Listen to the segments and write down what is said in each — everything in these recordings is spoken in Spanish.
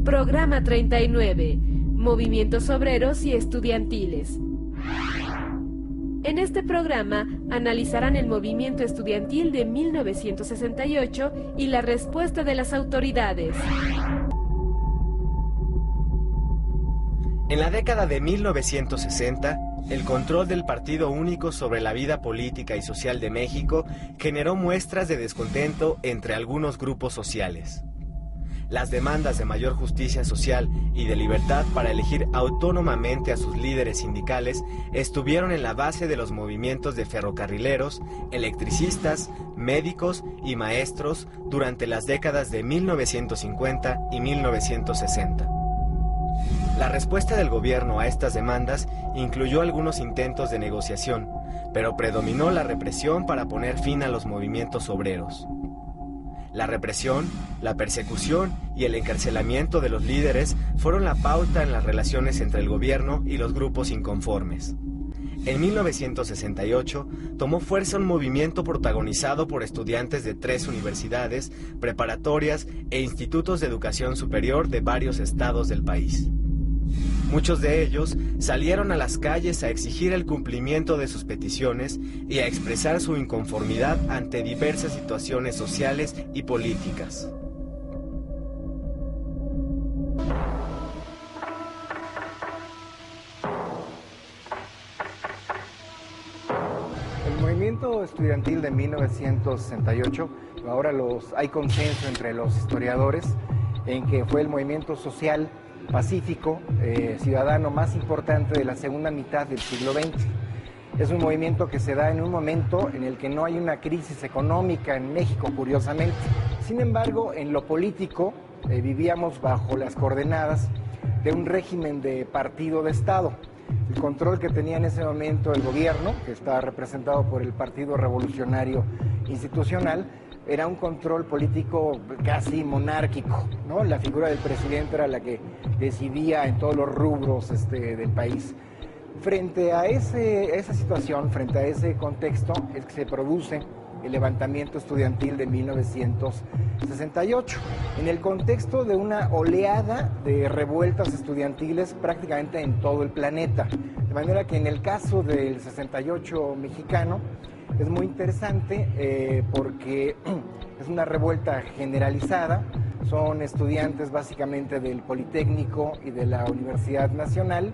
Programa 39. Movimientos obreros y estudiantiles. En este programa analizarán el movimiento estudiantil de 1968 y la respuesta de las autoridades. En la década de 1960, el control del Partido Único sobre la vida política y social de México generó muestras de descontento entre algunos grupos sociales. Las demandas de mayor justicia social y de libertad para elegir autónomamente a sus líderes sindicales estuvieron en la base de los movimientos de ferrocarrileros, electricistas, médicos y maestros durante las décadas de 1950 y 1960. La respuesta del gobierno a estas demandas incluyó algunos intentos de negociación, pero predominó la represión para poner fin a los movimientos obreros. La represión, la persecución y el encarcelamiento de los líderes fueron la pauta en las relaciones entre el gobierno y los grupos inconformes. En 1968 tomó fuerza un movimiento protagonizado por estudiantes de 3 universidades, preparatorias e institutos de educación superior de varios estados del país. Muchos de ellos salieron a las calles a exigir el cumplimiento de sus peticiones y a expresar su inconformidad ante diversas situaciones sociales y políticas. El movimiento estudiantil de 1968, ahora hay consenso entre los historiadores en que fue el movimiento social pacífico, ciudadano más importante de la segunda mitad del siglo XX. Es un movimiento que se da en un momento en el que no hay una crisis económica en México, curiosamente. Sin embargo, en lo político vivíamos bajo las coordenadas de un régimen de partido de Estado. El control que tenía en ese momento el gobierno, que estaba representado por el Partido Revolucionario Institucional, era un control político casi monárquico, ¿no? La figura del presidente era la que decidía en todos los rubros del país. Frente a esa situación, frente a ese contexto, es que se produce el levantamiento estudiantil de 1968, en el contexto de una oleada de revueltas estudiantiles prácticamente en todo el planeta. De manera que en el caso del 68 mexicano, es muy interesante porque es una revuelta generalizada, son estudiantes básicamente del Politécnico y de la Universidad Nacional.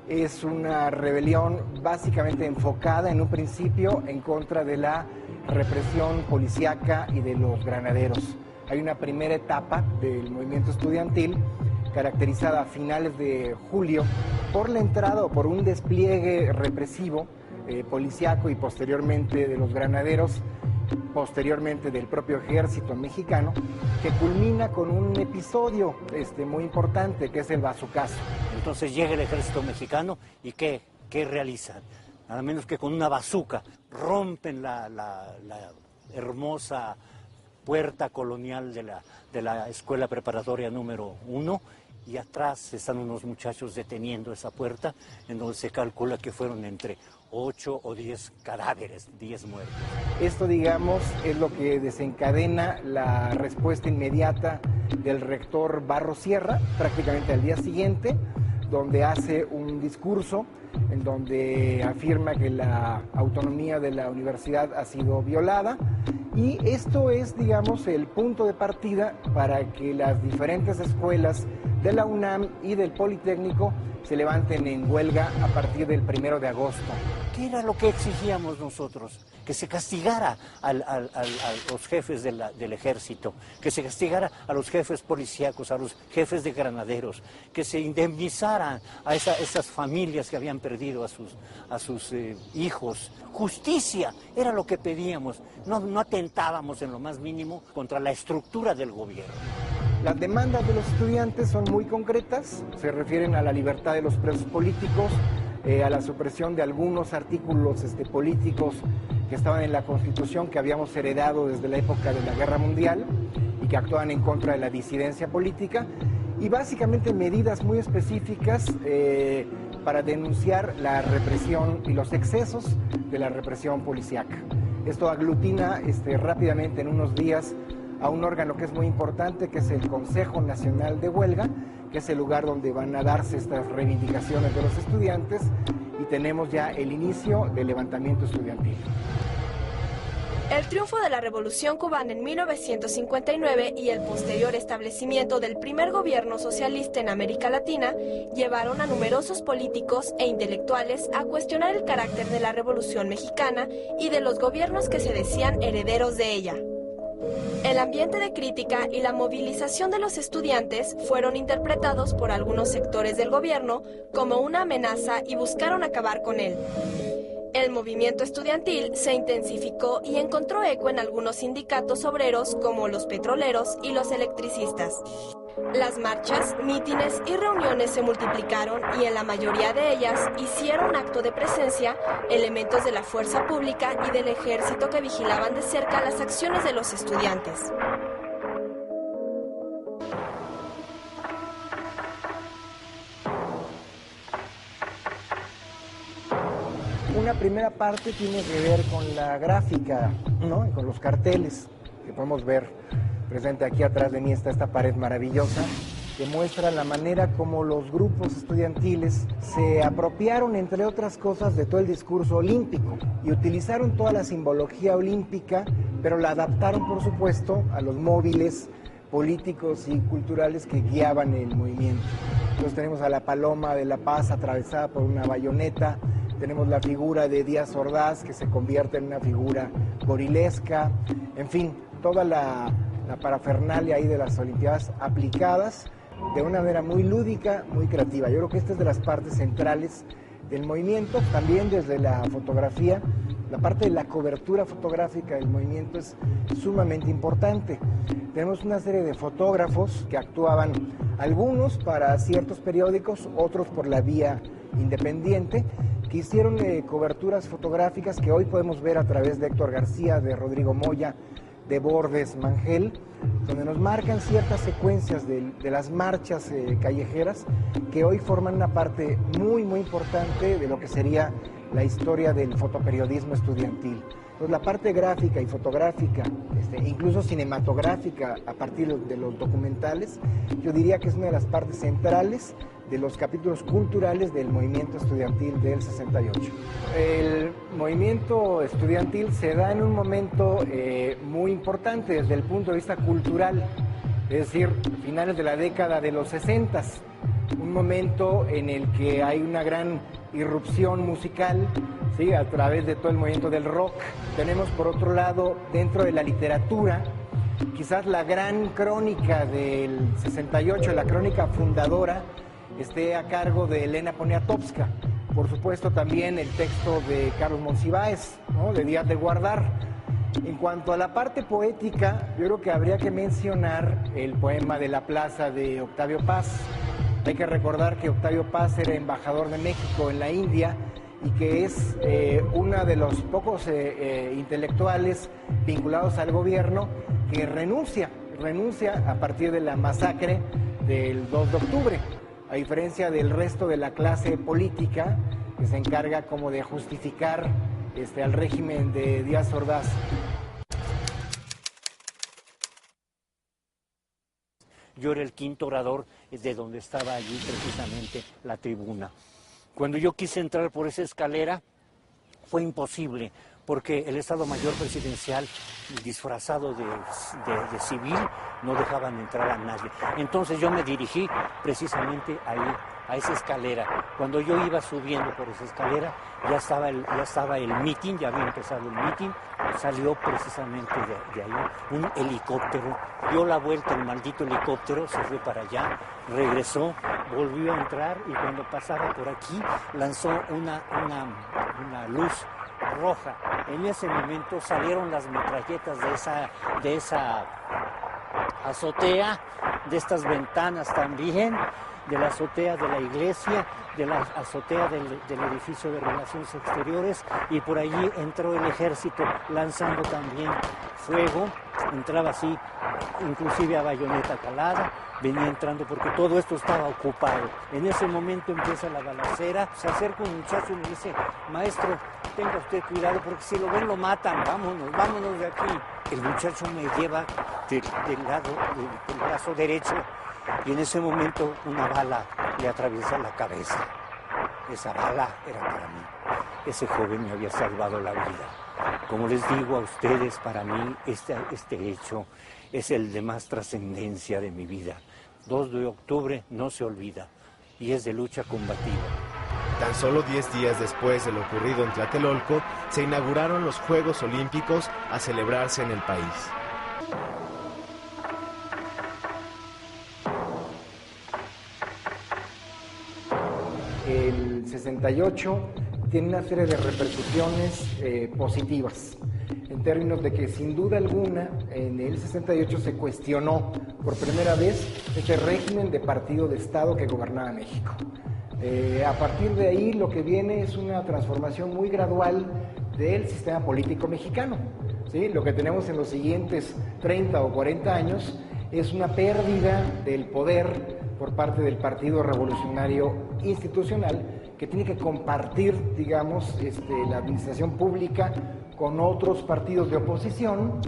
Es una rebelión básicamente enfocada en un principio en contra de la represión policíaca y de los granaderos. Hay una primera etapa del movimiento estudiantil caracterizada a finales de julio por la entrada o por un despliegue represivo policíaco y posteriormente de los granaderos, posteriormente del propio ejército mexicano, que culmina con un episodio muy importante, que es el bazucazo. Entonces llega el ejército mexicano y ¿qué realizan? Nada menos que con una bazuca rompen la hermosa puerta colonial de la escuela preparatoria número 1, y atrás están unos muchachos deteniendo esa puerta, en donde se calcula que fueron entre 8 o 10 cadáveres, 10 muertos. Esto, digamos, es lo que desencadena la respuesta inmediata del rector Barros Sierra, prácticamente al día siguiente, donde hace un discurso en donde afirma que la autonomía de la universidad ha sido violada, y esto es, digamos, el punto de partida para que las diferentes escuelas de la UNAM y del Politécnico se levanten en huelga a partir del 1 de agosto. ¿Qué era lo que exigíamos nosotros? Que se castigara a los jefes del ejército, que se castigara a los jefes policíacos, a los jefes de granaderos, que se indemnizaran a esas familias que habían perdido a sus hijos. Justicia era lo que pedíamos, no atentábamos en lo más mínimo contra la estructura del gobierno. Las demandas de los estudiantes son muy concretas, se refieren a la libertad de los presos políticos, a la supresión de algunos artículos políticos que estaban en la Constitución que habíamos heredado desde la época de la Guerra Mundial y que actuaban en contra de la disidencia política, y básicamente medidas muy específicas para denunciar la represión y los excesos de la represión policíaca. Esto aglutina rápidamente en unos días a un órgano que es muy importante, que es el Consejo Nacional de Huelga, que es el lugar donde van a darse estas reivindicaciones de los estudiantes, y tenemos ya el inicio del levantamiento estudiantil. El triunfo de la Revolución Cubana en 1959 y el posterior establecimiento del primer gobierno socialista en América Latina llevaron a numerosos políticos e intelectuales a cuestionar el carácter de la Revolución Mexicana y de los gobiernos que se decían herederos de ella. El ambiente de crítica y la movilización de los estudiantes fueron interpretados por algunos sectores del gobierno como una amenaza y buscaron acabar con él. El movimiento estudiantil se intensificó y encontró eco en algunos sindicatos obreros como los petroleros y los electricistas. Las marchas, mítines y reuniones se multiplicaron y en la mayoría de ellas hicieron acto de presencia elementos de la fuerza pública y del ejército que vigilaban de cerca las acciones de los estudiantes. Una primera parte tiene que ver con la gráfica, ¿no? Con los carteles que podemos ver presente aquí atrás de mí. Está esta pared maravillosa que muestra la manera como los grupos estudiantiles se apropiaron, entre otras cosas, de todo el discurso olímpico y utilizaron toda la simbología olímpica, pero la adaptaron, por supuesto, a los móviles políticos y culturales que guiaban el movimiento. Entonces tenemos a la Paloma de la Paz atravesada por una bayoneta. Tenemos la figura de Díaz Ordaz, que se convierte en una figura gorilesca, en fin, toda la parafernalia ahí de las Olimpiadas aplicadas de una manera muy lúdica, muy creativa. Yo creo que esta es de las partes centrales del movimiento, también desde la fotografía. La parte de la cobertura fotográfica del movimiento es sumamente importante. Tenemos una serie de fotógrafos que actuaban, algunos para ciertos periódicos, otros por la vía independiente, que hicieron coberturas fotográficas que hoy podemos ver a través de Héctor García, de Rodrigo Moya, de Bordes Mangel, donde nos marcan ciertas secuencias de las marchas callejeras que hoy forman una parte muy, muy importante de lo que sería la historia del fotoperiodismo estudiantil. Entonces, la parte gráfica y fotográfica, incluso cinematográfica a partir de los documentales, yo diría que es una de las partes centrales de los capítulos culturales del movimiento estudiantil del 68. El movimiento estudiantil se da en un momento muy importante desde el punto de vista cultural, es decir, finales de la década de los 60, un momento en el que hay una gran irrupción musical, ¿sí?, a través de todo el movimiento del rock. Tenemos, por otro lado, dentro de la literatura, quizás la gran crónica del 68, la crónica fundadora, esté a cargo de Elena Poniatowska. Por supuesto, también el texto de Carlos Monsiváis, ¿no?, de Díaz de Guardar. En cuanto a la parte poética, yo creo que habría que mencionar el poema de la Plaza de Octavio Paz. Hay que recordar que Octavio Paz era embajador de México en la India y que es uno de los pocos intelectuales vinculados al gobierno que renuncia a partir de la masacre del 2 de octubre. A diferencia del resto de la clase política que se encarga como de justificar al régimen de Díaz Ordaz. Yo era el quinto orador de donde estaba allí precisamente la tribuna. Cuando yo quise entrar por esa escalera fue imposible, porque el Estado Mayor Presidencial, disfrazado de civil, no dejaban entrar a nadie. Entonces yo me dirigí precisamente ahí, a esa escalera. Cuando yo iba subiendo por esa escalera, ya estaba el mitin, ya había empezado el mitin, salió precisamente de ahí un helicóptero, dio la vuelta el maldito helicóptero, se fue para allá, regresó, volvió a entrar y cuando pasaba por aquí lanzó una luz roja. En ese momento salieron las metralletas de esa azotea, de estas ventanas también, de la azotea de la iglesia, de la azotea del edificio de Relaciones Exteriores, y por allí entró el ejército lanzando también fuego, entraba así, inclusive a bayoneta calada, venía entrando porque todo esto estaba ocupado. En ese momento empieza la balacera, se acerca un muchacho y me dice: maestro, tenga usted cuidado porque si lo ven lo matan, vámonos de aquí. El muchacho me lleva del lado, del brazo derecho y en ese momento una bala le atraviesa la cabeza. Esa bala era para mí. Ese joven me había salvado la vida. Como les digo a ustedes, para mí este hecho es el de más trascendencia de mi vida. 2 de octubre no se olvida y es de lucha combativa. Tan solo 10 días después de lo ocurrido en Tlatelolco, se inauguraron los Juegos Olímpicos a celebrarse en el país. El 68 tiene una serie de repercusiones positivas, en términos de que sin duda alguna en el 68 se cuestionó por primera vez este régimen de partido de Estado que gobernaba México. A partir de ahí lo que viene es una transformación muy gradual del sistema político mexicano, ¿sí? Lo que tenemos en los siguientes 30 o 40 años es una pérdida del poder por parte del Partido Revolucionario Institucional, que tiene que compartir, digamos, la administración pública con otros partidos de oposición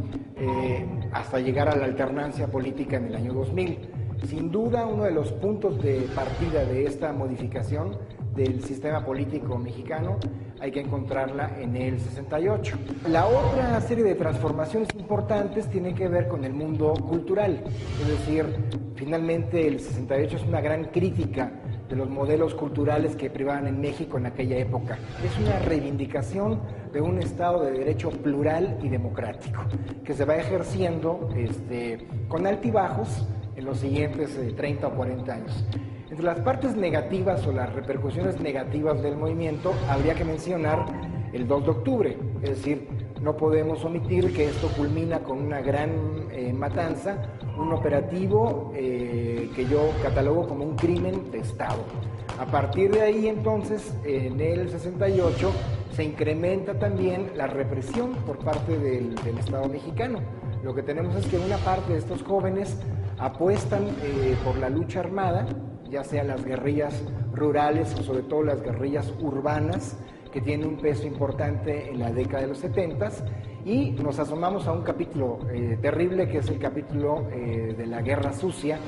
hasta llegar a la alternancia política en el año 2000. Sin duda, uno de los puntos de partida de esta modificación del sistema político mexicano hay que encontrarla en el 68. La otra serie de transformaciones importantes tiene que ver con el mundo cultural, es decir, finalmente el 68 es una gran crítica de los modelos culturales que privaban en México en aquella época. Es una reivindicación de un Estado de Derecho plural y democrático, que se va ejerciendo con altibajos en los siguientes 30 o 40 años. Entre las partes negativas o las repercusiones negativas del movimiento habría que mencionar el 2 de octubre, es decir, no podemos omitir que esto culmina con una gran matanza, un operativo que yo catalogo como un crimen de Estado. A partir de ahí entonces, en el 68, se incrementa también la represión por parte del Estado mexicano. Lo que tenemos es que una parte de estos jóvenes apuestan por la lucha armada, ya sea las guerrillas rurales o sobre todo las guerrillas urbanas, que tienen un peso importante en la década de los 70, y nos asomamos a un capítulo terrible, que es el capítulo de la Guerra Sucia,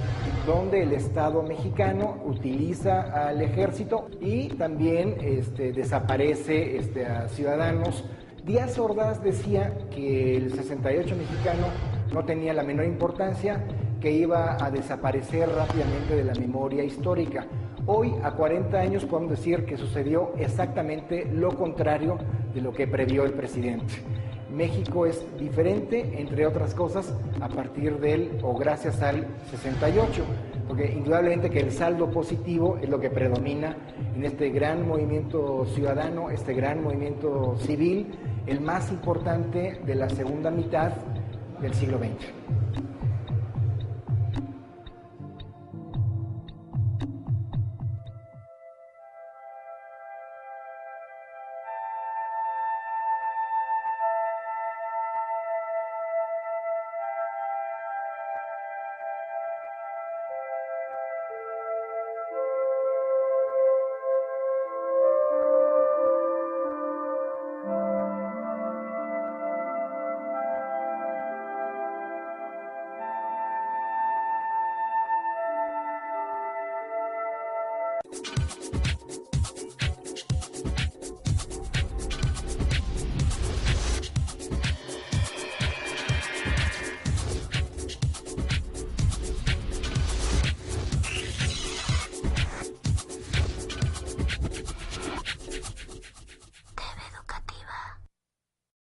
donde el Estado mexicano utiliza al ejército y también desaparece a ciudadanos. Díaz Ordaz decía que el 68 mexicano no tenía la menor importancia, que iba a desaparecer rápidamente de la memoria histórica. Hoy, a 40 años, podemos decir que sucedió exactamente lo contrario de lo que previó el presidente. México es diferente, entre otras cosas, a partir del o gracias al 68, porque indudablemente que el saldo positivo es lo que predomina en este gran movimiento ciudadano, este gran movimiento civil, el más importante de la segunda mitad del siglo XX.